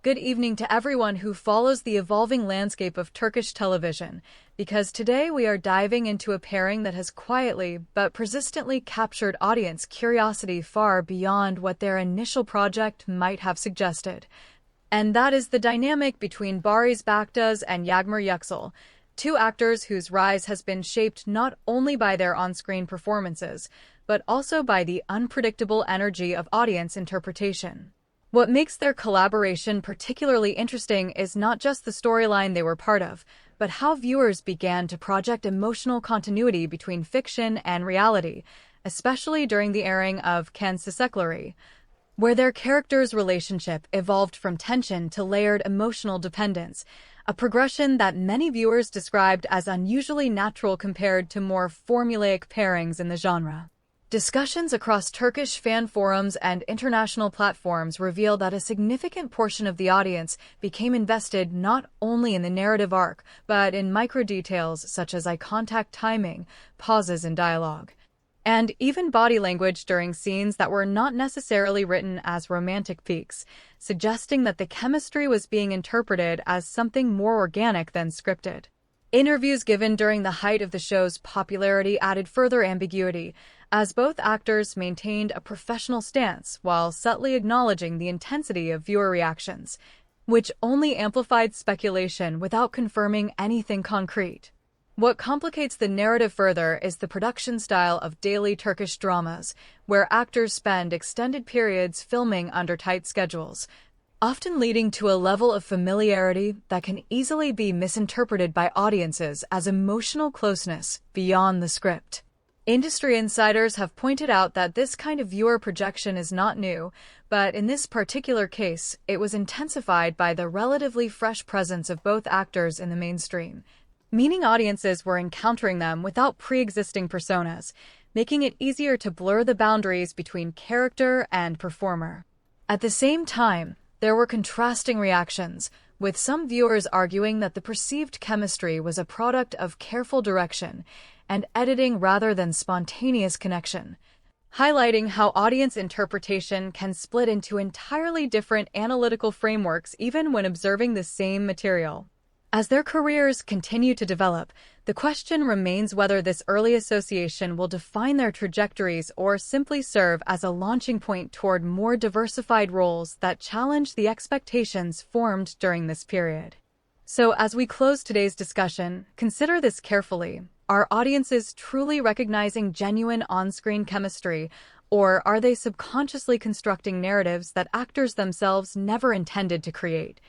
Good evening to everyone who follows the evolving landscape of Turkish television, because today we are diving into a pairing that has quietly but persistently captured audience curiosity far beyond what their initial project might have suggested. And that is the dynamic between Baris Baktas and Yagmur Yuksel, two actors whose rise has been shaped not only by their on-screen performances, but also by the unpredictable energy of audience interpretation. What makes their collaboration particularly interesting is not just the storyline they were part of, but how viewers began to project emotional continuity between fiction and reality, especially during the airing of Kan Sisekleri, where their characters' relationship evolved from tension to layered emotional dependence, a progression that many viewers described as unusually natural compared to more formulaic pairings in the genre. Discussions across Turkish fan forums and international platforms reveal that a significant portion of the audience became invested not only in the narrative arc, but in micro-details such as eye contact timing, pauses in dialogue, and even body language during scenes that were not necessarily written as romantic peaks, suggesting that the chemistry was being interpreted as something more organic than scripted. Interviews given during the height of the show's popularity added further ambiguity, as both actors maintained a professional stance while subtly acknowledging the intensity of viewer reactions, which only amplified speculation without confirming anything concrete. What complicates the narrative further is the production style of daily Turkish dramas, where actors spend extended periods filming under tight schedules, often leading to a level of familiarity that can easily be misinterpreted by audiences as emotional closeness beyond the script. Industry insiders have pointed out that this kind of viewer projection is not new, but in this particular case, it was intensified by the relatively fresh presence of both actors in the mainstream, meaning audiences were encountering them without pre-existing personas, making it easier to blur the boundaries between character and performer. At the same time, there were contrasting reactions, with some viewers arguing that the perceived chemistry was a product of careful direction and editing rather than spontaneous connection, highlighting how audience interpretation can split into entirely different analytical frameworks even when observing the same material. As their careers continue to develop, the question remains whether this early association will define their trajectories or simply serve as a launching point toward more diversified roles that challenge the expectations formed during this period. So, as we close today's discussion, consider this carefully. Are audiences truly recognizing genuine on-screen chemistry, or are they subconsciously constructing narratives that actors themselves never intended to create?